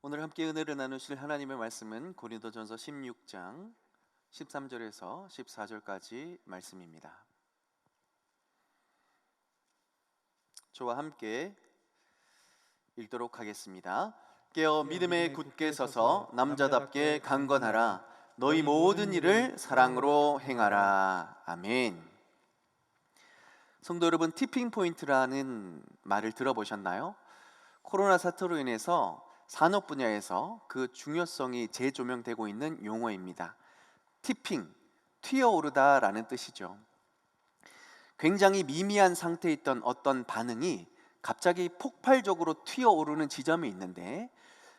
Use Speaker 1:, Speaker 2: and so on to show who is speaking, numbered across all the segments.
Speaker 1: 오늘 함께 은혜를 나누실 하나님의 말씀은 고린도전서 16장 13절에서 14절까지 말씀입니다. 저와 함께 읽도록 하겠습니다. 깨어 믿음에 굳게 서서 남자답게 강건하라. 너희 모든 일을 사랑으로 행하라. 아멘. 성도 여러분, 티핑 포인트라는 말을 들어보셨나요? 코로나 사태로 인해서 산업 분야에서 그 중요성이 재조명되고 있는 용어입니다. 티핑, 튀어오르다라는 뜻이죠. 굉장히 미미한 상태에 있던 어떤 반응이 갑자기 폭발적으로 튀어오르는 지점이 있는데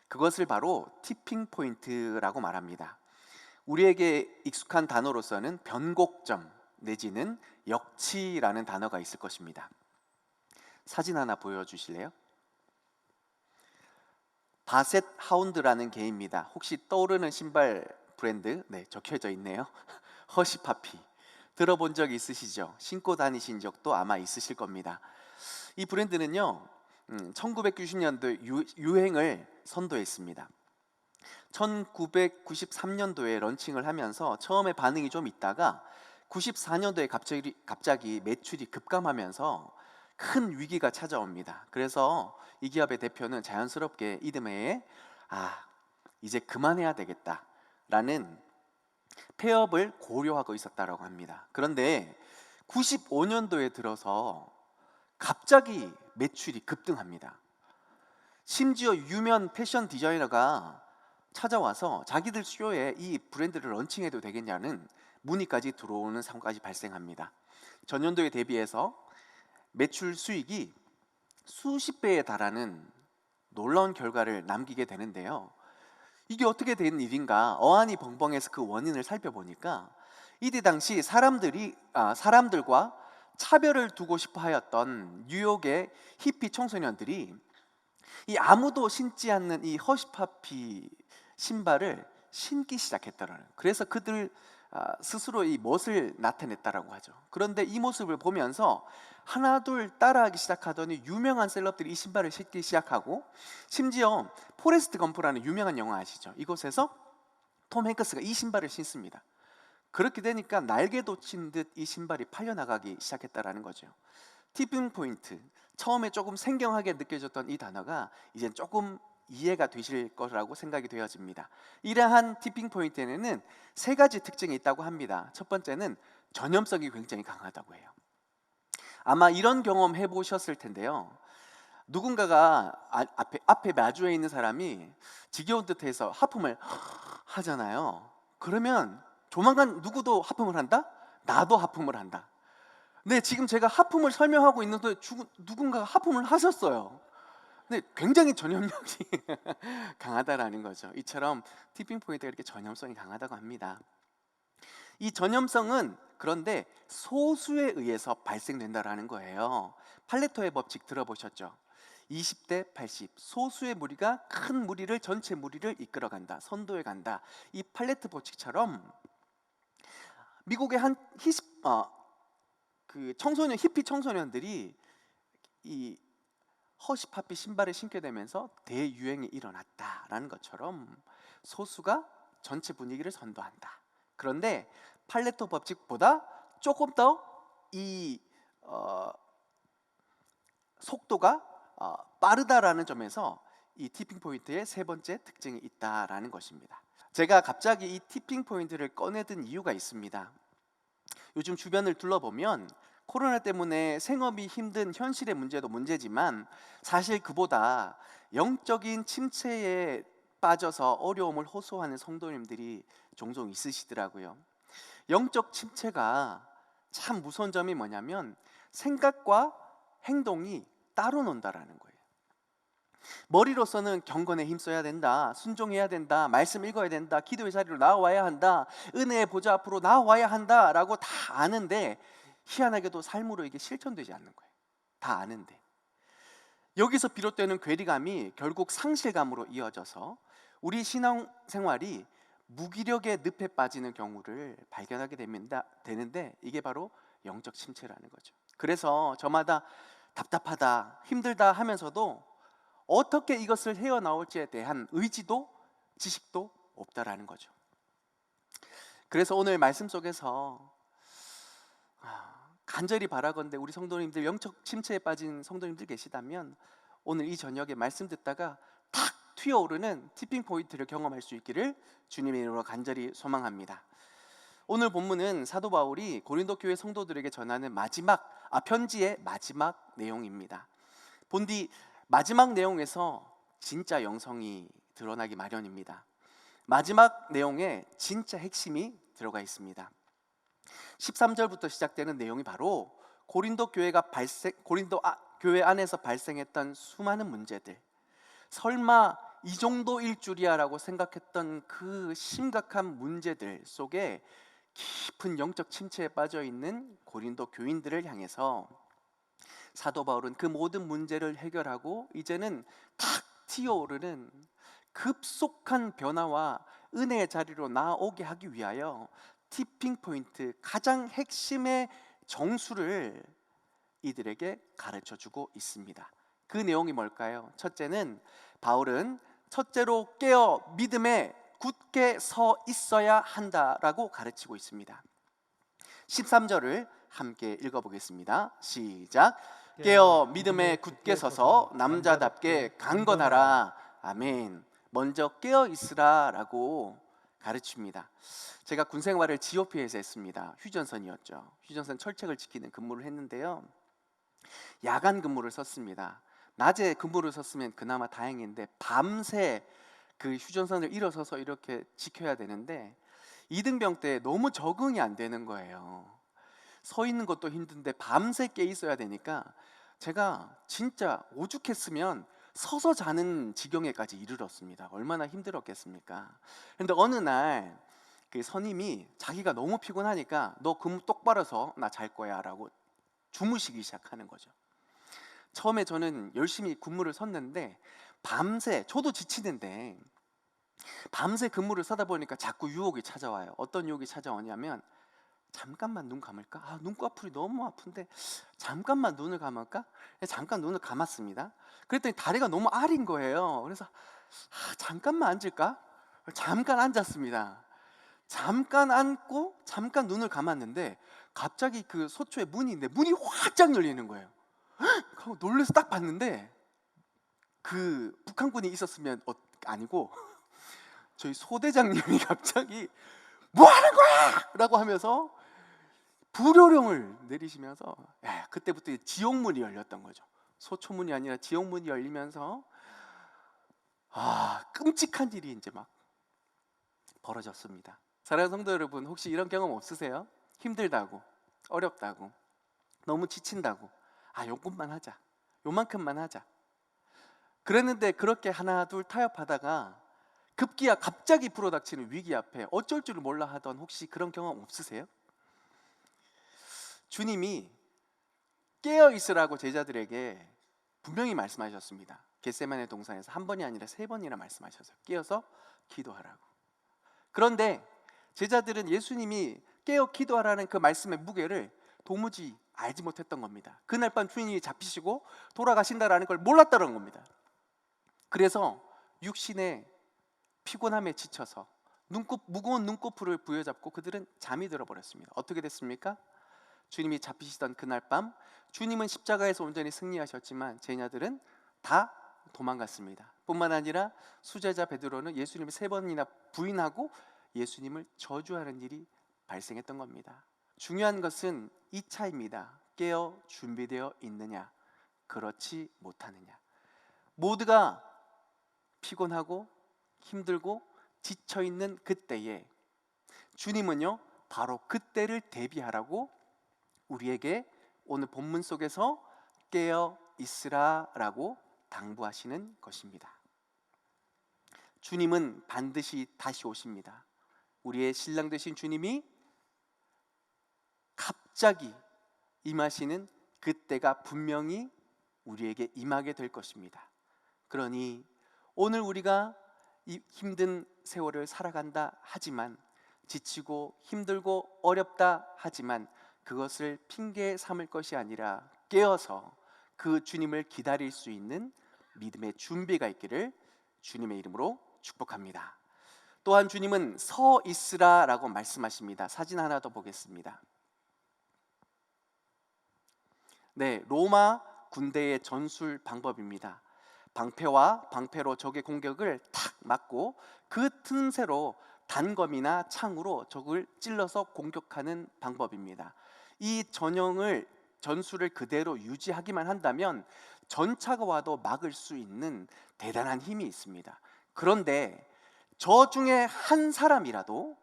Speaker 1: 그것을 바로 티핑 포인트라고 말합니다. 우리에게 익숙한 단어로서는 변곡점 내지는 역치라는 단어가 있을 것입니다. 사진 하나 보여주실래요? 바셋 하운드라는 개입니다. 혹시 떠오르는 신발 브랜드? 네, 적혀져 있네요. 허쉬파피. 들어본 적 있으시죠? 신고 다니신 적도 아마 있으실 겁니다. 이 브랜드는요 1990년도 유행을 선도했습니다. 1993년도에 런칭을 하면서 처음에 반응이 좀 있다가 94년도에 갑자기 매출이 급감하면서 큰 위기가 찾아옵니다. 그래서 이 기업의 대표는 자연스럽게 이듬해에 이제 그만해야 되겠다라는 폐업을 고려하고 있었다고 합니다. 그런데 95년도에 들어서 갑자기 매출이 급등합니다. 심지어 유명 패션 디자이너가 찾아와서 자기들 쇼에 이 브랜드를 런칭해도 되겠냐는 문의까지 들어오는 상황까지 발생합니다. 전년도에 대비해서 매출 수익이 수십 배에 달하는 놀라운 결과를 남기게 되는데요. 이게 어떻게 된 일인가 어안이 벙벙해서 그 원인을 살펴보니까 이때 당시 사람들과 차별을 두고 싶어 하였던 뉴욕의 히피 청소년들이 이 아무도 신지 않는 이 허쉬파피 신발을 신기 시작했다는, 그래서 그들 스스로 이 멋을 나타냈다라고 하죠. 그런데 이 모습을 보면서 하나 둘 따라하기 시작하더니 유명한 셀럽들이 이 신발을 신기 시작하고, 심지어 포레스트 검프라는 유명한 영화 아시죠? 이곳에서 톰 행크스가 이 신발을 신습니다. 그렇게 되니까 날개 돋친 듯 이 신발이 팔려나가기 시작했다라는 거죠. 티핑 포인트, 처음에 조금 생경하게 느껴졌던 이 단어가 이젠 조금 이해가 되실 거라고 생각이 되어집니다. 이러한 티핑 포인트에는 세 가지 특징이 있다고 합니다. 첫 번째는 전염성이 굉장히 강하다고 해요. 아마 이런 경험 해보셨을 텐데요. 누군가가 앞에 마주에 있는 사람이 지겨운 듯해서 하품을 하잖아요. 그러면 조만간 누구도 하품을 한다? 나도 하품을 한다. 네, 지금 제가 하품을 설명하고 있는데 누군가가 하품을 하셨어요. 네, 굉장히 전염력이 강하다라는 거죠. 이처럼 티핑 포인트가 이렇게 전염성이 강하다고 합니다. 이 전염성은 그런데 소수에 의해서 발생된다라는 거예요. 팔레토의 법칙 들어보셨죠? 20대 80, 소수의 무리가 큰 무리를, 전체 무리를 이끌어간다, 선도해 간다. 이 팔레트 법칙처럼 미국의 한 히피 청소년들이 이 허쉬파피 신발을 신게 되면서 대유행이 일어났다라는 것처럼 소수가 전체 분위기를 선도한다. 그런데 팔레토 법칙보다 조금 더 이 속도가 빠르다라는 점에서 이 티핑 포인트의 세 번째 특징이 있다라는 것입니다. 제가 갑자기 이 티핑 포인트를 꺼내든 이유가 있습니다. 요즘 주변을 둘러보면 코로나 때문에 생업이 힘든 현실의 문제도 문제지만 사실 그보다 영적인 침체에 빠져서 어려움을 호소하는 성도님들이 종종 있으시더라고요. 영적 침체가 참 무서운 점이 뭐냐면 생각과 행동이 따로 논다라는 거예요. 머리로서는 경건에 힘써야 된다, 순종해야 된다, 말씀 읽어야 된다, 기도의 자리로 나와야 한다, 은혜의 보좌 앞으로 나와야 한다 라고 다 아는데 희한하게도 삶으로 이게 실천되지 않는 거예요. 다 아는데 여기서 비롯되는 괴리감이 결국 상실감으로 이어져서 우리 신앙생활이 무기력의 늪에 빠지는 경우를 발견하게 되는데 이게 바로 영적 침체라는 거죠. 그래서 저마다 답답하다, 힘들다 하면서도 어떻게 이것을 헤어나올지에 대한 의지도 지식도 없다라는 거죠. 그래서 오늘 말씀 속에서 간절히 바라건대 우리 성도님들, 영적 침체에 빠진 성도님들 계시다면 오늘 이 저녁에 말씀 듣다가 탁 튀어오르는 티핑 포인트를 경험할 수 있기를 주님의 이름으로 간절히 소망합니다. 오늘 본문은 사도 바울이 고린도 교회 성도들에게 전하는 편지의 마지막 내용입니다. 본디 마지막 내용에서 진짜 영성이 드러나기 마련입니다. 마지막 내용에 진짜 핵심이 들어가 있습니다. 13절부터 시작되는 내용이 바로 고린도 교회 안에서 발생했던 수많은 문제들, 설마 이 정도일 줄이야라고 생각했던 그 심각한 문제들 속에 깊은 영적 침체에 빠져 있는 고린도 교인들을 향해서 사도 바울은 그 모든 문제를 해결하고 이제는 탁 튀어오르는 급속한 변화와 은혜의 자리로 나아오게 하기 위하여 티핑 포인트, 가장 핵심의 정수를 이들에게 가르쳐주고 있습니다. 그 내용이 뭘까요? 첫째는 바울은 첫째로 깨어 믿음에 굳게 서 있어야 한다라고 가르치고 있습니다. 13절을 함께 읽어보겠습니다. 시작. 깨어 믿음에 굳게 서서 남자답게 강건하라. 아멘. 먼저 깨어 있으라 라고 가르칩니다. 제가 군 생활을 GOP에서 했습니다. 휴전선이었죠. 휴전선 철책을 지키는 근무를 했는데요, 야간 근무를 썼습니다. 낮에 근무를 썼으면 그나마 다행인데 밤새 그 휴전선을 일어서서 이렇게 지켜야 되는데 이등병 때 너무 적응이 안 되는 거예요. 서 있는 것도 힘든데 밤새 깨 있어야 되니까 제가 진짜 오죽했으면 서서 자는 지경에까지 이르렀습니다. 얼마나 힘들었겠습니까? 그런데 어느 날 그 선임이 자기가 너무 피곤하니까 너 근무 똑바로 서, 나 잘 거야 라고 주무시기 시작하는 거죠. 처음에 저는 열심히 근무를 섰는데 밤새, 저도 지치는데 밤새 근무를 서다 보니까 자꾸 유혹이 찾아와요. 어떤 유혹이 찾아오냐면 잠깐만 눈 감을까? 눈꺼풀이 너무 아픈데 잠깐만 눈을 감을까? 잠깐 눈을 감았습니다. 그랬더니 다리가 너무 아린 거예요. 그래서 잠깐만 앉을까? 잠깐 앉았습니다. 잠깐 앉고 잠깐 눈을 감았는데 갑자기 그 소초에 문이 있는데 문이 활짝 열리는 거예요. 하고 놀라서 딱 봤는데 그 북한군이 있었으면 아니고 저희 소대장님이 갑자기 뭐 하는 거야! 라고 하면서 불호령을 내리시면서 그때부터 지옥문이 열렸던 거죠. 소초문이 아니라 지옥문이 열리면서 끔찍한 일이 이제 막 벌어졌습니다. 사랑하는 성도 여러분, 혹시 이런 경험 없으세요? 힘들다고, 어렵다고, 너무 지친다고, 요것만 하자, 요만큼만 하자, 그랬는데 그렇게 하나 둘 타협하다가 급기야 갑자기 불어닥치는 위기 앞에 어쩔 줄 몰라 하던 혹시 그런 경험 없으세요? 주님이 깨어 있으라고 제자들에게 분명히 말씀하셨습니다. 겟세마네 동산에서 한 번이 아니라 3번이나 말씀하셨어요. 깨어서 기도하라고. 그런데 제자들은 예수님이 깨어 기도하라는 그 말씀의 무게를 도무지 알지 못했던 겁니다. 그날 밤 주인이 잡히시고 돌아가신다라는 걸 몰랐다는 겁니다. 그래서 육신의 피곤함에 지쳐서 무거운 눈꺼풀을 부여잡고 그들은 잠이 들어버렸습니다. 어떻게 됐습니까? 주님이 잡히시던 그날 밤 주님은 십자가에서 온전히 승리하셨지만 제자들은 다 도망갔습니다. 뿐만 아니라 수제자 베드로는 예수님을 3번이나 부인하고 예수님을 저주하는 일이 발생했던 겁니다. 중요한 것은 2차입니다. 깨어 준비되어 있느냐, 그렇지 못하느냐. 모두가 피곤하고 힘들고 지쳐있는 그때에 주님은요 바로 그때를 대비하라고 우리에게 오늘 본문 속에서 깨어 있으라 라고 당부하시는 것입니다. 주님은 반드시 다시 오십니다. 우리의 신랑 되신 주님이 갑자기 임하시는 그때가 분명히 우리에게 임하게 될 것입니다. 그러니 오늘 우리가 이 힘든 세월을 살아간다 하지만, 지치고 힘들고 어렵다 하지만 그것을 핑계 삼을 것이 아니라 깨어서 그 주님을 기다릴 수 있는 믿음의 준비가 있기를 주님의 이름으로 축복합니다. 또한 주님은 서 있으라라고 말씀하십니다. 사진 하나 더 보겠습니다. 네, 로마 군대의 전술 방법입니다. 방패와 방패로 적의 공격을 탁 막고 그 틈새로 단검이나 창으로 적을 찔러서 공격하는 방법입니다. 이 전술을 그대로 유지하기만 한다면 전차가 와도 막을 수 있는 대단한 힘이 있습니다. 그런데 저 중에 한 사람이라도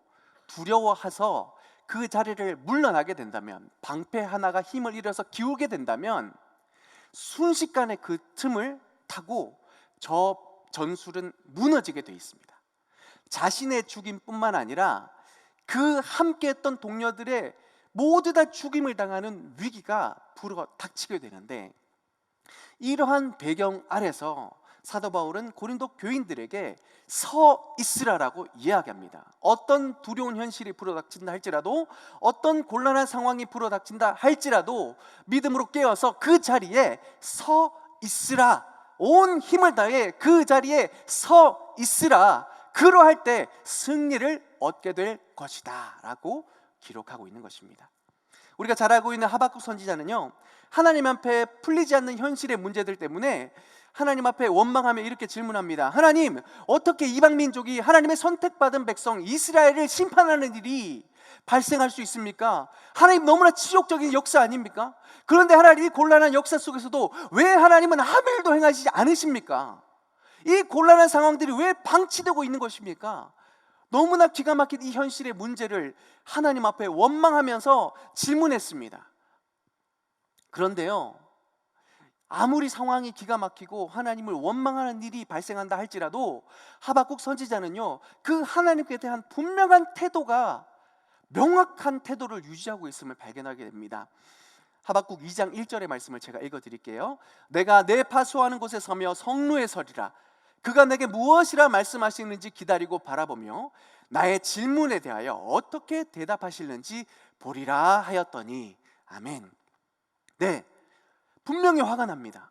Speaker 1: 두려워해서 그 자리를 물러나게 된다면, 방패 하나가 힘을 잃어서 기우게 된다면 순식간에 그 틈을 타고 저 전술은 무너지게 돼 있습니다. 자신의 죽임뿐만 아니라 그 함께했던 동료들의 모두 다 죽임을 당하는 위기가 불어 닥치게 되는데, 이러한 배경 아래서 사도 바울은 고린도 교인들에게 서 있으라라고 이야기합니다. 어떤 두려운 현실이 불어닥친다 할지라도, 어떤 곤란한 상황이 불어닥친다 할지라도 믿음으로 깨어서 그 자리에 서 있으라. 온 힘을 다해 그 자리에 서 있으라. 그러할 때 승리를 얻게 될 것이다 라고 기록하고 있는 것입니다. 우리가 잘 알고 있는 하박국 선지자는요, 하나님 앞에 풀리지 않는 현실의 문제들 때문에 하나님 앞에 원망하며 이렇게 질문합니다. 하나님, 어떻게 이방 민족이 하나님의 선택받은 백성 이스라엘을 심판하는 일이 발생할 수 있습니까? 하나님, 너무나 치욕적인 역사 아닙니까? 그런데 하나님, 이 곤란한 역사 속에서도 왜 하나님은 아무 일도 행하시지 않으십니까? 이 곤란한 상황들이 왜 방치되고 있는 것입니까? 너무나 기가 막힌 이 현실의 문제를 하나님 앞에 원망하면서 질문했습니다. 그런데요, 아무리 상황이 기가 막히고 하나님을 원망하는 일이 발생한다 할지라도 하박국 선지자는요, 그 하나님께 대한 분명한 태도가, 명확한 태도를 유지하고 있음을 발견하게 됩니다. 하박국 2장 1절의 말씀을 제가 읽어드릴게요. 내가 내 파수하는 곳에 서며 성루에 서리라. 그가 내게 무엇이라 말씀하시는지 기다리고 바라보며 나의 질문에 대하여 어떻게 대답하시는지 보리라 하였더니. 아멘. 네, 분명히 화가 납니다.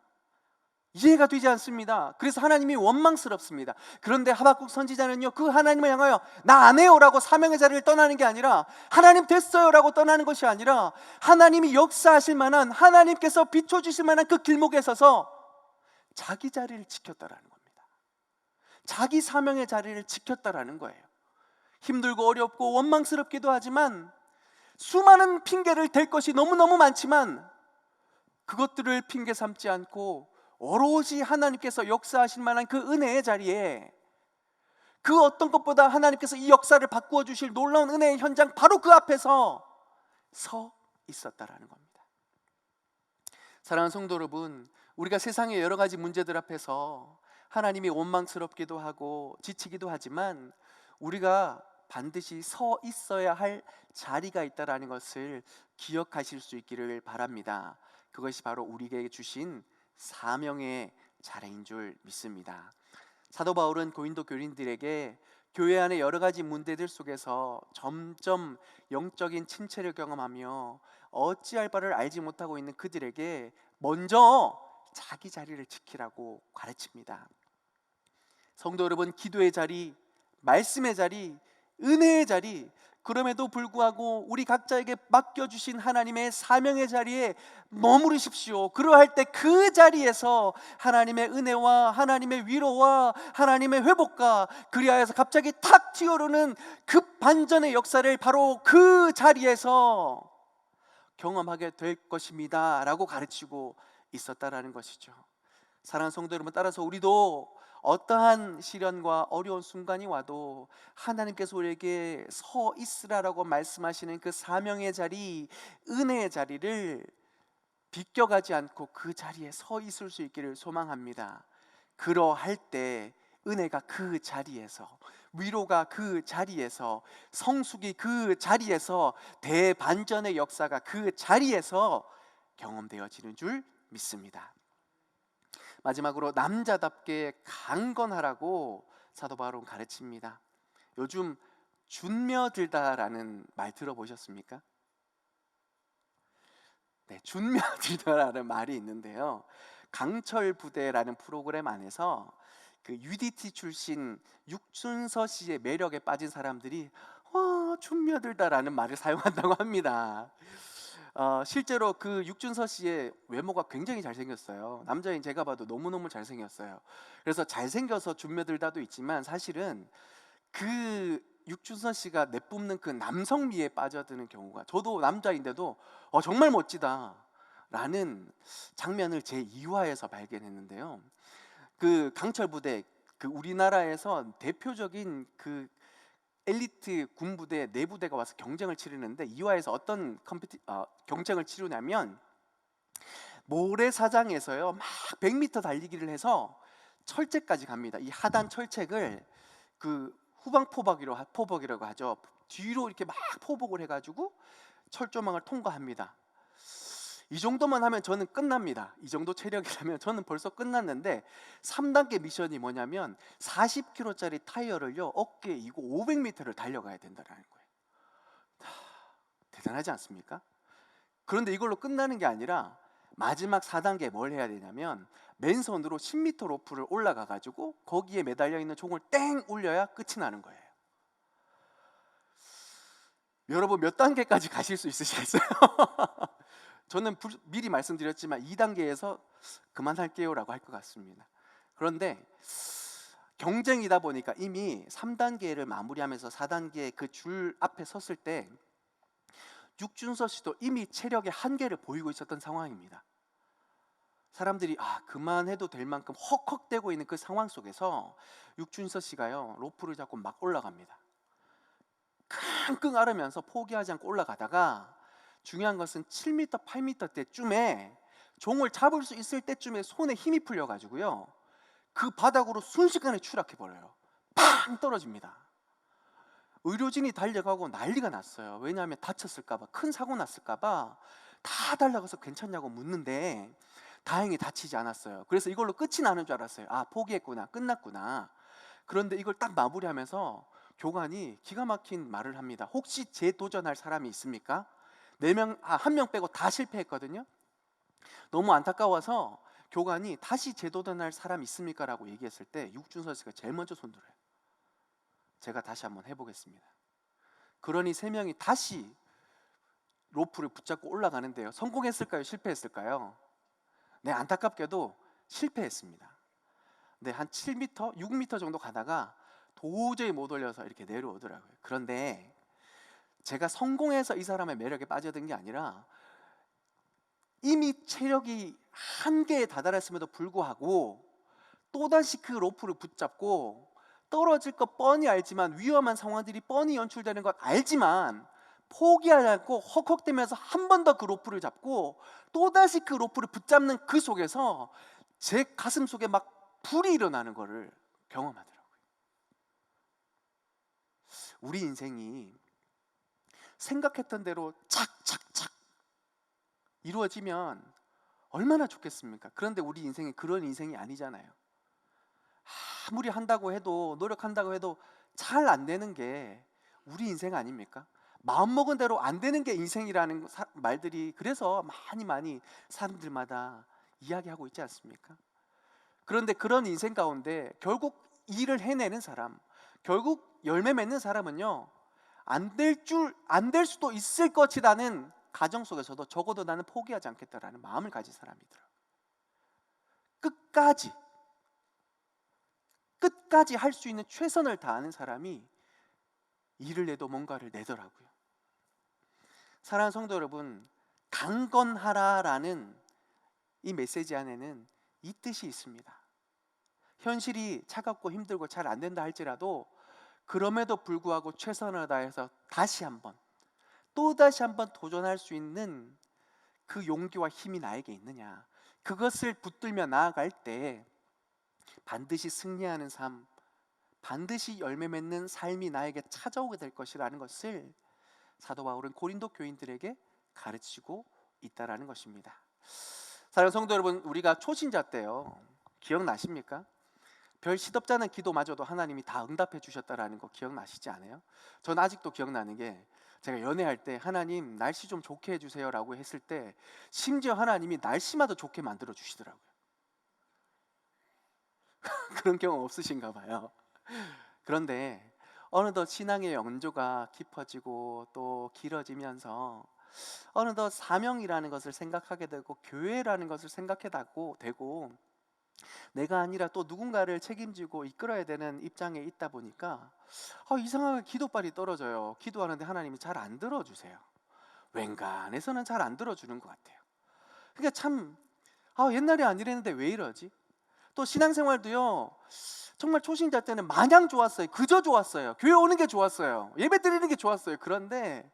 Speaker 1: 이해가 되지 않습니다. 그래서 하나님이 원망스럽습니다. 그런데 하박국 선지자는요, 그 하나님을 향하여 나 안 해요 라고 사명의 자리를 떠나는 게 아니라, 하나님 됐어요 라고 떠나는 것이 아니라, 하나님이 역사하실 만한, 하나님께서 비춰주실 만한 그 길목에 서서 자기 자리를 지켰다라는 겁니다. 자기 사명의 자리를 지켰다라는 거예요. 힘들고 어렵고 원망스럽기도 하지만, 수많은 핑계를 댈 것이 너무너무 많지만 그것들을 핑계 삼지 않고 오로지 하나님께서 역사하실 만한 그 은혜의 자리에, 그 어떤 것보다 하나님께서 이 역사를 바꾸어 주실 놀라운 은혜의 현장, 바로 그 앞에서 서 있었다라는 겁니다. 사랑하는 성도 여러분, 우리가 세상의 여러 가지 문제들 앞에서 하나님이 원망스럽기도 하고 지치기도 하지만 우리가 반드시 서 있어야 할 자리가 있다라는 것을 기억하실 수 있기를 바랍니다. 그것이 바로 우리에게 주신 사명의 자리인 줄 믿습니다. 사도 바울은 고린도 교인들에게 교회 안의 여러 가지 문제들 속에서 점점 영적인 침체를 경험하며 어찌할 바를 알지 못하고 있는 그들에게 먼저 자기 자리를 지키라고 가르칩니다. 성도 여러분, 기도의 자리, 말씀의 자리, 은혜의 자리, 그럼에도 불구하고 우리 각자에게 맡겨주신 하나님의 사명의 자리에 머무르십시오. 그러할 때 그 자리에서 하나님의 은혜와 하나님의 위로와 하나님의 회복과, 그리하여서 갑자기 탁 튀어오르는 급반전의 역사를 바로 그 자리에서 경험하게 될 것입니다 라고 가르치고 있었다라는 것이죠. 사랑하는 성도 여러분, 따라서 우리도 어떠한 시련과 어려운 순간이 와도 하나님께서 우리에게 서 있으라라고 말씀하시는 그 사명의 자리, 은혜의 자리를 비껴가지 않고 그 자리에 서 있을 수 있기를 소망합니다. 그러할 때 은혜가 그 자리에서, 위로가 그 자리에서, 성숙이 그 자리에서, 대반전의 역사가 그 자리에서 경험되어지는 줄 믿습니다. 마지막으로 남자답게 강건하라고 사도 바울은 가르칩니다. 요즘 준며들다라는 말 들어보셨습니까? 네, 준며들다라는 말이 있는데요, 강철 부대라는 프로그램 안에서 그 UDT 출신 육준서 씨의 매력에 빠진 사람들이 춤며들다라는 말을 사용한다고 합니다. 실제로 그 육준서 씨의 외모가 굉장히 잘생겼어요. 남자인 제가 봐도 너무너무 잘생겼어요. 그래서 잘생겨서 춤며들다도 있지만 사실은 그 육준서 씨가 내뿜는 그 남성미에 빠져드는 경우가, 저도 남자인데도 정말 멋지다 라는 장면을 제 2화에서 발견했는데요. 그 강철 부대, 그 우리나라에서 대표적인 그 엘리트 군부대 네 부대가 와서 경쟁을 치르는데, 2화에서 어떤 경쟁을 치르냐면 모래사장에서요 막 100m 달리기를 해서 철책까지 갑니다. 이 하단 철책을 그 후방 포복이라고 하죠. 뒤로 이렇게 막 포복을 해가지고 철조망을 통과합니다. 이 정도만 하면 저는 끝납니다. 이 정도 체력이라면 저는 벌써 끝났는데, 3단계 미션이 뭐냐면 40kg짜리 타이어를요 어깨에 이고 500m를 달려가야 된다는 거예요. 대단하지 않습니까? 그런데 이걸로 끝나는 게 아니라 마지막 4단계에 뭘 해야 되냐면 맨손으로 10m 로프를 올라가 가지고 거기에 매달려 있는 종을 땡 울려야 끝이 나는 거예요. 여러분 몇 단계까지 가실 수 있으시겠어요? 저는 미리 말씀드렸지만 2단계에서 그만할게요 라고 할 것 같습니다. 그런데 경쟁이다 보니까 이미 3단계를 마무리하면서 4단계 그 줄 앞에 섰을 때 육준서 씨도 이미 체력의 한계를 보이고 있었던 상황입니다. 사람들이 그만해도 될 만큼 헉헉대고 있는 그 상황 속에서 육준서 씨가요 로프를 잡고 막 올라갑니다. 끙끙 앓으면서 포기하지 않고 올라가다가, 중요한 것은 7m, 8m 때쯤에 종을 잡을 수 있을 때쯤에 손에 힘이 풀려가지고요 그 바닥으로 순식간에 추락해버려요. 팡 떨어집니다. 의료진이 달려가고 난리가 났어요. 왜냐하면 다쳤을까봐, 큰 사고 났을까봐 다 달려가서 괜찮냐고 묻는데 다행히 다치지 않았어요. 그래서 이걸로 끝이 나는 줄 알았어요. 포기했구나, 끝났구나. 그런데 이걸 딱 마무리하면서 교관이 기가 막힌 말을 합니다. 혹시 재도전할 사람이 있습니까? 4명, 1명 빼고 다 실패했거든요. 너무 안타까워서 교관이 다시 재도전할 사람 있습니까? 라고 얘기했을 때 육준서 씨가 제일 먼저 손들어요. 제가 다시 한번 해보겠습니다. 그러니 3명이 다시 로프를 붙잡고 올라가는데요, 성공했을까요? 실패했을까요? 네, 안타깝게도 실패했습니다. 네, 한 7m, 6m 정도 가다가 도저히 못 올려서 이렇게 내려오더라고요. 그런데 제가 성공해서 이 사람의 매력에 빠져든 게 아니라 이미 체력이 한계에 다다랐음에도 불구하고 또다시 그 로프를 붙잡고, 떨어질 거 뻔히 알지만, 위험한 상황들이 뻔히 연출되는 것 알지만 포기하지 않고 헉헉대면서 한 번 더 그 로프를 잡고 또다시 그 로프를 붙잡는 그 속에서 제 가슴 속에 막 불이 일어나는 거를 경험하더라고요. 우리 인생이 생각했던 대로 착착착 이루어지면 얼마나 좋겠습니까? 그런데 우리 인생이 그런 인생이 아니잖아요. 아무리 한다고 해도, 노력한다고 해도 잘 안 되는 게 우리 인생 아닙니까? 마음먹은 대로 안 되는 게 인생이라는 말들이 그래서 많이 사람들마다 이야기하고 있지 않습니까? 그런데 그런 인생 가운데 결국 일을 해내는 사람, 결국 열매 맺는 사람은요 안 될 수도 있을 것이라는 가정 속에서도 적어도 나는 포기하지 않겠다라는 마음을 가진 사람이더라고요. 끝까지 할 수 있는 최선을 다하는 사람이 일을 내도 뭔가를 내더라고요. 사랑하는 성도 여러분, 강건하라라는 이 메시지 안에는 이 뜻이 있습니다. 현실이 차갑고 힘들고 잘 안 된다 할지라도 그럼에도 불구하고 최선을 다해서 또다시 한번 도전할 수 있는 그 용기와 힘이 나에게 있느냐, 그것을 붙들며 나아갈 때 반드시 승리하는 삶, 반드시 열매 맺는 삶이 나에게 찾아오게 될 것이라는 것을 사도 바울은 고린도 교인들에게 가르치고 있다라는 것입니다. 사랑하는 성도 여러분, 우리가 초신자 때요 기억나십니까? 별 시덥지 않은 기도마저도 하나님이 다 응답해 주셨다라는 거 기억나시지 않아요? 저는 아직도 기억나는 게, 제가 연애할 때 하나님 날씨 좀 좋게 해주세요 라고 했을 때 심지어 하나님이 날씨마다 좋게 만들어 주시더라고요. 그런 경험 없으신가 봐요. 그런데 어느덧 신앙의 연조가 깊어지고 또 길어지면서 어느덧 사명이라는 것을 생각하게 되고 교회라는 것을 생각해 되고 내가 아니라 또 누군가를 책임지고 이끌어야 되는 입장에 있다 보니까 이상하게 기도발이 떨어져요. 기도하는데 하나님이 잘 안 들어주세요. 웬간해서는 잘 안 들어주는 것 같아요. 그러니까 참 옛날에 안 이랬는데 왜 이러지? 또 신앙생활도요, 정말 초신자 때는 마냥 좋았어요. 그저 좋았어요. 교회 오는 게 좋았어요. 예배 드리는 게 좋았어요. 그런데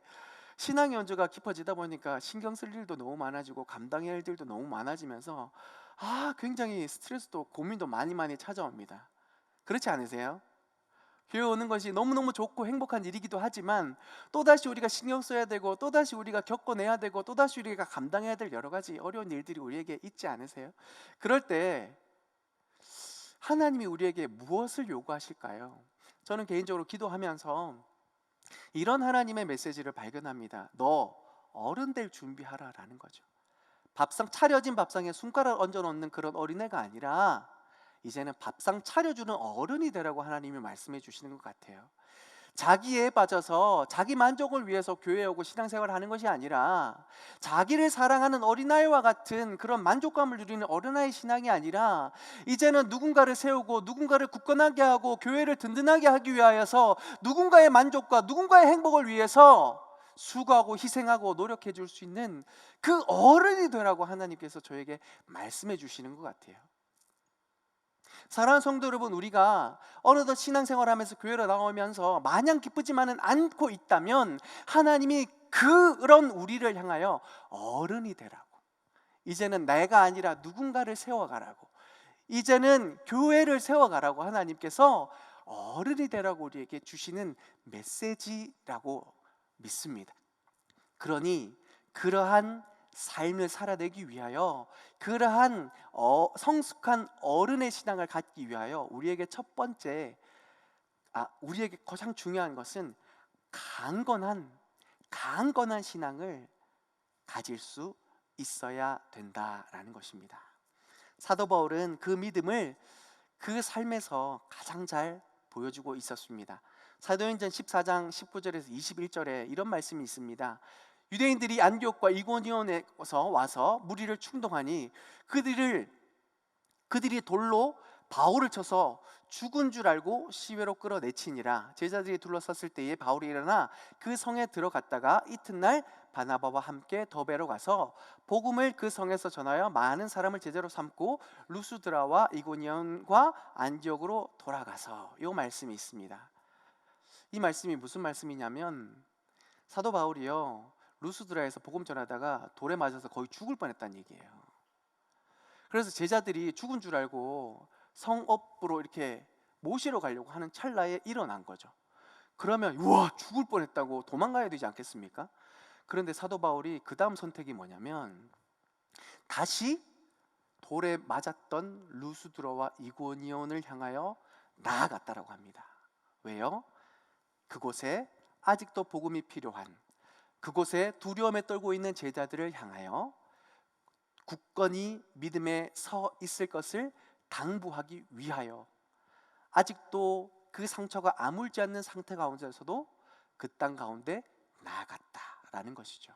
Speaker 1: 신앙의 연주가 깊어지다 보니까 신경 쓸 일도 너무 많아지고 감당해야 할 일들도 너무 많아지면서 굉장히 스트레스도 고민도 많이 찾아옵니다. 그렇지 않으세요? 교회 오는 것이 너무너무 좋고 행복한 일이기도 하지만 또다시 우리가 신경 써야 되고 또다시 우리가 겪어내야 되고 또다시 우리가 감당해야 될 여러 가지 어려운 일들이 우리에게 있지 않으세요? 그럴 때 하나님이 우리에게 무엇을 요구하실까요? 저는 개인적으로 기도하면서 이런 하나님의 메시지를 발견합니다. 너 어른 될 준비하라 라는 거죠. 차려진 밥상에 손가락 얹어 놓는 그런 어린애가 아니라 이제는 밥상 차려주는 어른이 되라고 하나님이 말씀해 주시는 것 같아요. 자기에 빠져서 자기 만족을 위해서 교회에 오고 신앙생활을 하는 것이 아니라 자기를 사랑하는 어린아이와 같은 그런 만족감을 누리는 어린아이 신앙이 아니라 이제는 누군가를 세우고 누군가를 굳건하게 하고 교회를 든든하게 하기 위하여서 누군가의 만족과 누군가의 행복을 위해서 수고하고 희생하고 노력해 줄 수 있는 그 어른이 되라고 하나님께서 저에게 말씀해 주시는 것 같아요. 사랑하는 성도 여러분, 우리가 어느덧 신앙생활하면서 교회로 나오면서 마냥 기쁘지만은 않고 있다면 하나님이 그런 우리를 향하여 어른이 되라고, 이제는 내가 아니라 누군가를 세워가라고, 이제는 교회를 세워가라고 하나님께서 어른이 되라고 우리에게 주시는 메시지라고 믿습니다. 그러니 그러한 삶을 살아내기 위하여 그러한 성숙한 어른의 신앙을 갖기 위하여 우리에게 첫 번째 우리에게 가장 중요한 것은 강건한 신앙을 가질 수 있어야 된다라는 것입니다. 사도 바울은 그 믿음을 그 삶에서 가장 잘 보여주고 있었습니다. 사도행전 14장 19절에서 21절에 이런 말씀이 있습니다. 유대인들이 안디옥과 이고니온에서 와서 무리를 충동하니 그들이 돌로 바울을 쳐서 죽은 줄 알고 시외로 끌어내치니라. 제자들이 둘러섰을 때에 바울이 일어나 그 성에 들어갔다가 이튿날 바나바와 함께 더베로 가서 복음을 그 성에서 전하여 많은 사람을 제자로 삼고 루스드라와 이고니온과 안디옥으로 돌아가서, 이 말씀이 있습니다. 이 말씀이 무슨 말씀이냐면 사도 바울이요, 루스드라에서 복음 전하다가 돌에 맞아서 거의 죽을 뻔했다는 얘기예요. 그래서 제자들이 죽은 줄 알고 성읍으로 이렇게 모시러 가려고 하는 찰나에 일어난 거죠. 그러면 우와, 죽을 뻔했다고 도망가야 되지 않겠습니까? 그런데 사도 바울이 그 다음 선택이 뭐냐면 다시 돌에 맞았던 루스드라와 이고니온을 향하여 나아갔다라고 합니다. 왜요? 그곳에 아직도 복음이 필요한, 그곳에 두려움에 떨고 있는 제자들을 향하여 굳건히 믿음에 서 있을 것을 당부하기 위하여 아직도 그 상처가 아물지 않는 상태 가운데서도 그 땅 가운데 나아갔다라는 것이죠.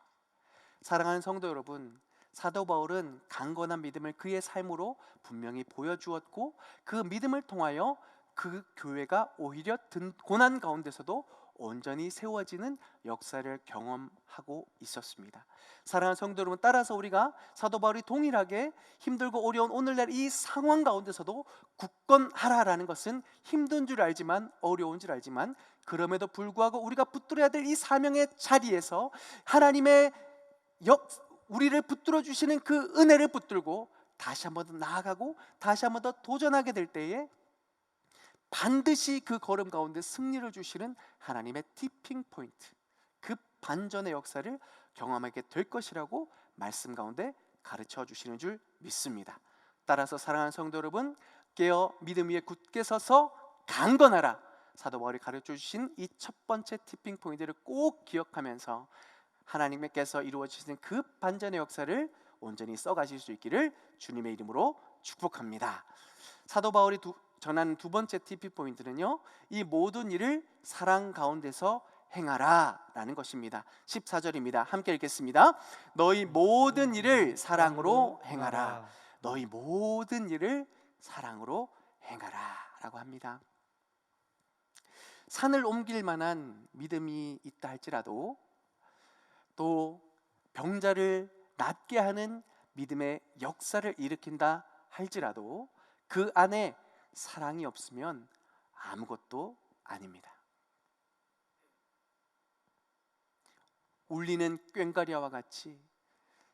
Speaker 1: 사랑하는 성도 여러분, 사도 바울은 강건한 믿음을 그의 삶으로 분명히 보여주었고 그 믿음을 통하여 그 교회가 오히려 고난 가운데서도 온전히 세워지는 역사를 경험하고 있었습니다. 사랑하는 성도 여러분, 따라서 우리가 사도 바울이 동일하게 힘들고 어려운 오늘날 이 상황 가운데서도 굳건하라라는 것은 힘든 줄 알지만, 어려운 줄 알지만, 그럼에도 불구하고 우리가 붙들어야 될 이 사명의 자리에서 하나님의 우리를 붙들어 주시는 그 은혜를 붙들고 다시 한 번 더 나아가고 다시 한 번 더 도전하게 될 때에 반드시 그 걸음 가운데 승리를 주시는 하나님의 티핑 포인트, 그 반전의 역사를 경험하게 될 것이라고 말씀 가운데 가르쳐 주시는 줄 믿습니다. 따라서 사랑하는 성도 여러분, 깨어 믿음 위에 굳게 서서 강건하라, 사도 바울이 가르쳐 주신 이 첫 번째 티핑 포인트를 꼭 기억하면서 하나님께서 이루어 주시는 그 반전의 역사를 온전히 써가실 수 있기를 주님의 이름으로 축복합니다. 사도 바울이 전하는 두 번째 TP 포인트는요, 이 모든 일을 사랑 가운데서 행하라 라는 것입니다. 14절입니다. 함께 읽겠습니다. 너희 모든 일을 사랑으로 행하라. 너희 모든 일을 사랑으로 행하라 라고 합니다. 산을 옮길 만한 믿음이 있다 할지라도, 또 병자를 낫게 하는 믿음의 역사를 일으킨다 할지라도 그 안에 사랑이 없으면 아무것도 아닙니다. 울리는 꽹과리와 같이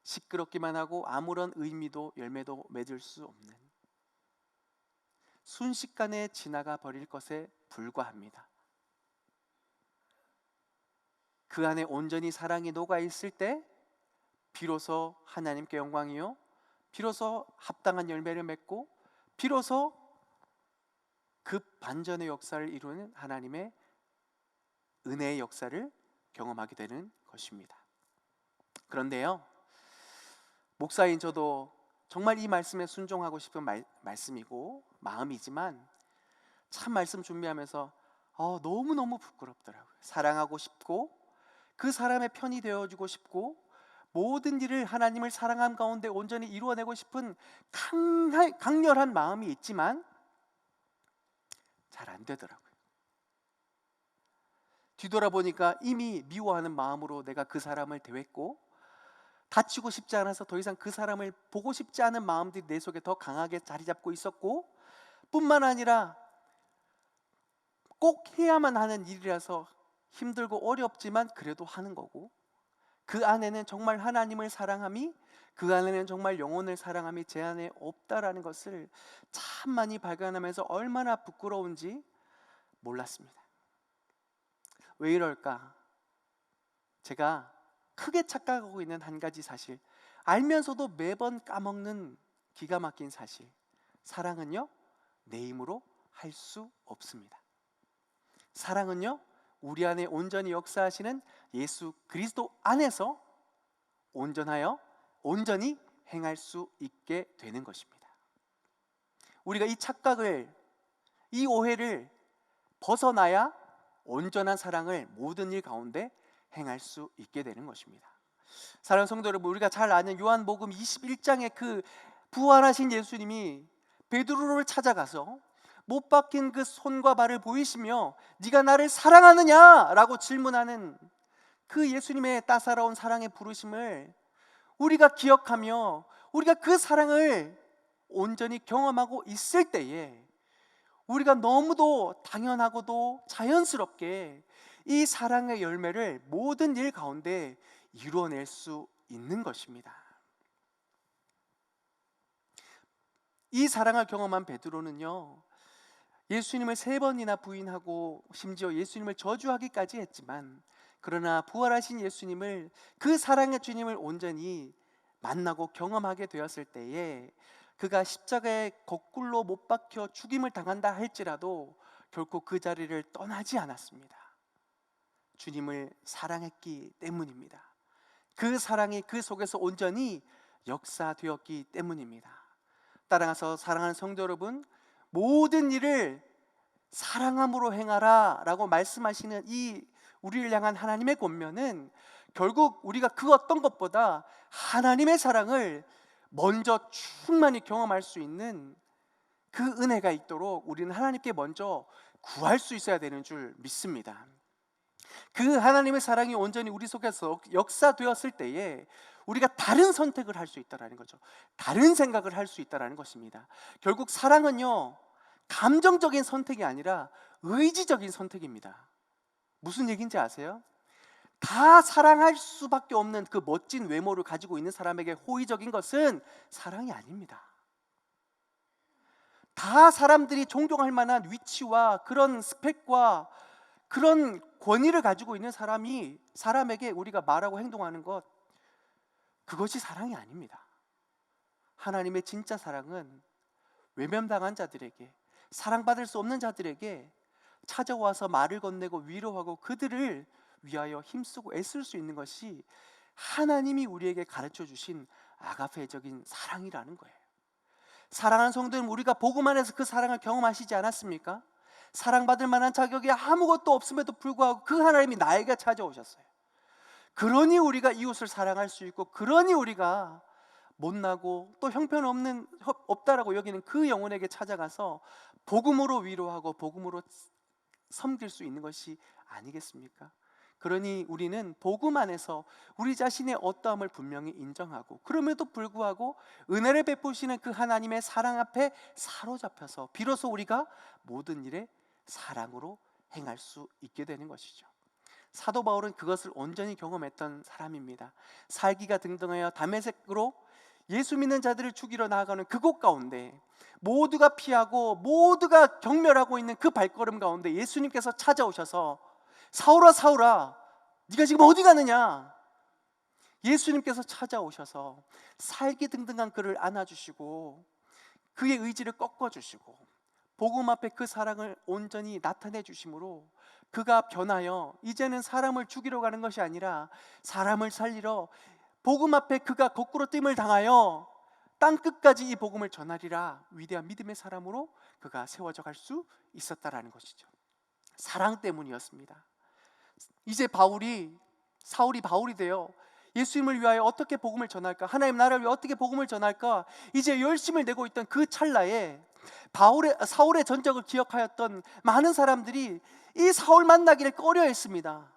Speaker 1: 시끄럽기만 하고 아무런 의미도 열매도 맺을 수 없는, 순식간에 지나가 버릴 것에 불과합니다. 그 안에 온전히 사랑이 녹아 있을 때 비로소 하나님께 영광이요, 비로소 합당한 열매를 맺고, 비로소 그 반전의 역사를 이루는 하나님의 은혜의 역사를 경험하게 되는 것입니다. 그런데요, 목사인 저도 정말 이 말씀에 순종하고 싶은 말씀이고 마음이지만, 참 말씀 준비하면서 너무너무 부끄럽더라고요. 사랑하고 싶고 그 사람의 편이 되어주고 싶고 모든 일을 하나님을 사랑함 가운데 온전히 이루어내고 싶은 강렬한 마음이 있지만 잘 안 되더라고요. 뒤돌아보니까 이미 미워하는 마음으로 내가 그 사람을 대했고, 다치고 싶지 않아서 더 이상 그 사람을 보고 싶지 않은 마음들이 내 속에 더 강하게 자리 잡고 있었고, 뿐만 아니라 꼭 해야만 하는 일이라서 힘들고 어렵지만 그래도 하는 거고, 그 안에는 정말 하나님을 사랑함이, 그 안에는 정말 영혼을 사랑함이 제 안에 없다라는 것을 참 많이 발견하면서 얼마나 부끄러운지 몰랐습니다. 왜 이럴까? 제가 크게 착각하고 있는 한 가지 사실, 알면서도 매번 까먹는 기가 막힌 사실, 사랑은요 내 힘으로 할 수 없습니다. 사랑은요 우리 안에 온전히 역사하시는 예수 그리스도 안에서 온전하여 온전히 행할 수 있게 되는 것입니다. 우리가 이 착각을, 이 오해를 벗어나야 온전한 사랑을 모든 일 가운데 행할 수 있게 되는 것입니다. 사랑하는 성도 여러분, 우리가 잘 아는 요한복음 21장의 그 부활하신 예수님이 베드로를 찾아가서 못 박힌 그 손과 발을 보이시며 네가 나를 사랑하느냐? 라고 질문하는 그 예수님의 따사로운 사랑의 부르심을 우리가 기억하며 우리가 그 사랑을 온전히 경험하고 있을 때에 우리가 너무도 당연하고도 자연스럽게 이 사랑의 열매를 모든 일 가운데 이루어낼 수 있는 것입니다. 이 사랑을 경험한 베드로는요, 예수님을 3번이나 부인하고 심지어 예수님을 저주하기까지 했지만, 그러나 부활하신 예수님을, 그 사랑의 주님을 온전히 만나고 경험하게 되었을 때에 그가 십자가에 거꾸로 못 박혀 죽임을 당한다 할지라도 결코 그 자리를 떠나지 않았습니다. 주님을 사랑했기 때문입니다. 그 사랑이 그 속에서 온전히 역사되었기 때문입니다. 따라서 사랑하는 성도 여러분, 모든 일을 사랑함으로 행하라 라고 말씀하시는 이 우리를 향한 하나님의 권면은 결국 우리가 그 어떤 것보다 하나님의 사랑을 먼저 충만히 경험할 수 있는 그 은혜가 있도록 우리는 하나님께 먼저 구할 수 있어야 되는 줄 믿습니다. 그 하나님의 사랑이 온전히 우리 속에서 역사되었을 때에 우리가 다른 선택을 할 수 있다는 거죠. 다른 생각을 할 수 있다는 것입니다. 결국 사랑은요, 감정적인 선택이 아니라 의지적인 선택입니다. 무슨 얘기인지 아세요? 다 사랑할 수밖에 없는 그 멋진 외모를 가지고 있는 사람에게 호의적인 것은 사랑이 아닙니다. 다 사람들이 존경할 만한 위치와 그런 스펙과 그런 권위를 가지고 있는 사람에게 우리가 말하고 행동하는 것, 그것이 사랑이 아닙니다. 하나님의 진짜 사랑은 외면당한 자들에게, 사랑받을 수 없는 자들에게 찾아와서 말을 건네고 위로하고 그들을 위하여 힘쓰고 애쓸 수 있는 것이 하나님이 우리에게 가르쳐 주신 아가페적인 사랑이라는 거예요. 사랑하는 성도님, 우리가 복음 안에서 그 사랑을 경험하시지 않았습니까? 사랑받을 만한 자격이 아무것도 없음에도 불구하고 그 하나님이 나에게 찾아오셨어요. 그러니 우리가 이웃을 사랑할 수 있고, 그러니 우리가 못나고 또 형편없는 없다라고 여기는 그 영혼에게 찾아가서 복음으로 위로하고 복음으로 섬길 수 있는 것이 아니겠습니까? 그러니 우리는 복음 안에서 우리 자신의 어떠함을 분명히 인정하고, 그럼에도 불구하고 은혜를 베푸시는 그 하나님의 사랑 앞에 사로잡혀서 비로소 우리가 모든 일에 사랑으로 행할 수 있게 되는 것이죠. 사도 바울은 그것을 온전히 경험했던 사람입니다. 살기가 등등하여 다메섹으로 예수 믿는 자들을 죽이러 나아가는 그곳 가운데 모두가 피하고 모두가 경멸하고 있는 그 발걸음 가운데 예수님께서 찾아오셔서 사울아 사울아 네가 지금 어디 가느냐, 예수님께서 찾아오셔서 살기 등등한 그를 안아주시고 그의 의지를 꺾어주시고 복음 앞에 그 사랑을 온전히 나타내 주심으로 그가 변하여 이제는 사람을 죽이러 가는 것이 아니라 사람을 살리러 복음 앞에 그가 거꾸로 뜸을 당하여 땅끝까지 이 복음을 전하리라 위대한 믿음의 사람으로 그가 세워져 갈 수 있었다라는 것이죠. 사랑 때문이었습니다. 이제 사울이 바울이 되어 예수님을 위하여 어떻게 복음을 전할까, 하나님 나라를 위해 어떻게 복음을 전할까, 이제 열심을 내고 있던 그 찰나에 사울의 전적을 기억하였던 많은 사람들이 이 사울 만나기를 꺼려했습니다.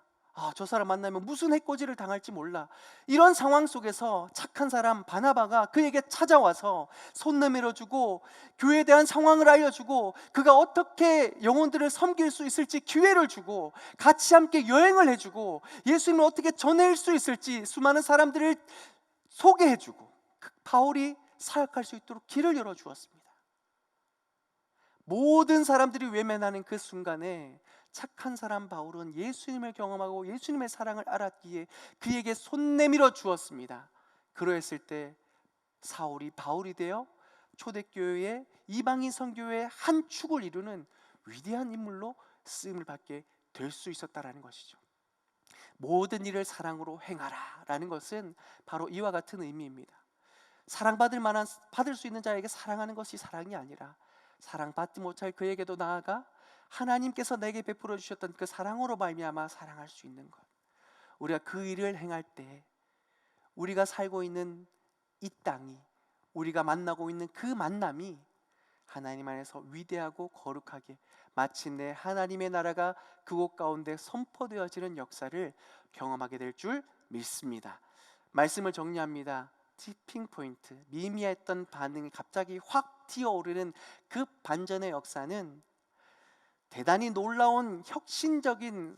Speaker 1: 저 사람 만나면 무슨 해코지를 당할지 몰라. 이런 상황 속에서 착한 사람 바나바가 그에게 찾아와서 손 내밀어주고 교회에 대한 상황을 알려주고 그가 어떻게 영혼들을 섬길 수 있을지 기회를 주고 같이 함께 여행을 해주고 예수님을 어떻게 전할 수 있을지 수많은 사람들을 소개해주고 바울이 사역할 수 있도록 길을 열어주었습니다. 모든 사람들이 외면하는 그 순간에 착한 사람 바울은 예수님을 경험하고 예수님의 사랑을 알았기에 그에게 손 내밀어 주었습니다. 그러했을 때 사울이 바울이 되어 초대교회의 이방인 선교회의 한 축을 이루는 위대한 인물로 쓰임을 받게 될 수 있었다라는 것이죠. 모든 일을 사랑으로 행하라 라는 것은 바로 이와 같은 의미입니다. 받을 수 있는 자에게 사랑하는 것이 사랑이 아니라 사랑받지 못할 그에게도 나아가 하나님께서 내게 베풀어 주셨던 그 사랑으로 말미암아 사랑할 수 있는 것, 우리가 그 일을 행할 때 우리가 살고 있는 이 땅이, 우리가 만나고 있는 그 만남이 하나님 안에서 위대하고 거룩하게 마침내 하나님의 나라가 그곳 가운데 선포되어지는 역사를 경험하게 될 줄 믿습니다. 말씀을 정리합니다. 티핑 포인트, 미미했던 반응이 갑자기 확 튀어오르는 그 반전의 역사는 대단히 놀라운 혁신적인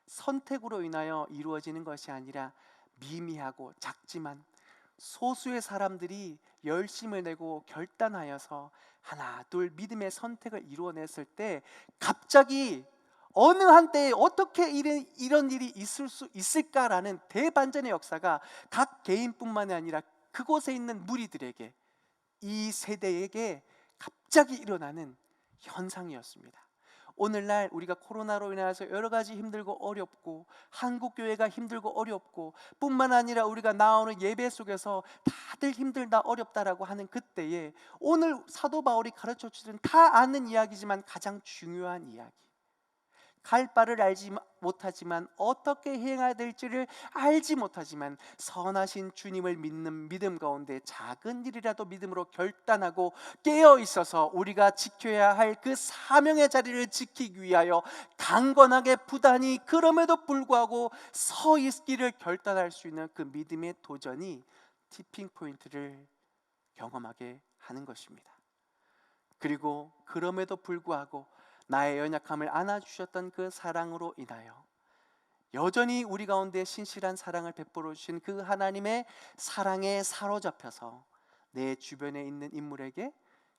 Speaker 1: 선택으로 인하여 이루어지는 것이 아니라 미미하고 작지만 소수의 사람들이 열심을 내고 결단하여서 하나 둘 믿음의 선택을 이루어냈을 때 갑자기 어느 한때에 어떻게 이런 일이 있을 수 있을까라는 대반전의 역사가 각 개인뿐만이 아니라 그곳에 있는 무리들에게, 이 세대에게 갑자기 일어나는 현상이었습니다. 오늘날 우리가 코로나로 인해서 여러 가지 힘들고 어렵고 한국교회가 힘들고 어렵고 뿐만 아니라 우리가 나오는 예배 속에서 다들 힘들다 어렵다라고 하는 그때에 오늘 사도 바울이 가르쳐 주신 다 아는 이야기지만 가장 중요한 이야기, 갈 바를 알지 못하지만 어떻게 행해야 될지를 알지 못하지만 선하신 주님을 믿는 믿음 가운데 작은 일이라도 믿음으로 결단하고 깨어 있어서 우리가 지켜야 할 그 사명의 자리를 지키기 위하여 강건하게 부단히 그럼에도 불구하고 서 있기를 결단할 수 있는 그 믿음의 도전이 티핑 포인트를 경험하게 하는 것입니다. 그리고 그럼에도 불구하고 나의 연약함을 안아주셨던 그 사랑으로 인하여 여전히 우리 가운데 신실한 사랑을 베풀어 주신 그 하나님의 사랑에 사로잡혀서 내 주변에 있는 인물에게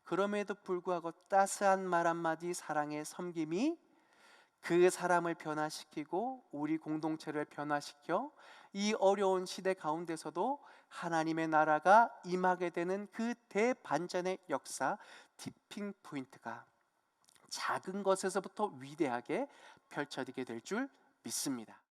Speaker 1: 그럼에도 불구하고 따스한 말 한마디 사랑의 섬김이 그 사람을 변화시키고 우리 공동체를 변화시켜 이 어려운 시대 가운데서도 하나님의 나라가 임하게 되는 그 대반전의 역사, 티핑 포인트가 작은 것에서부터 위대하게 펼쳐지게 될 줄 믿습니다.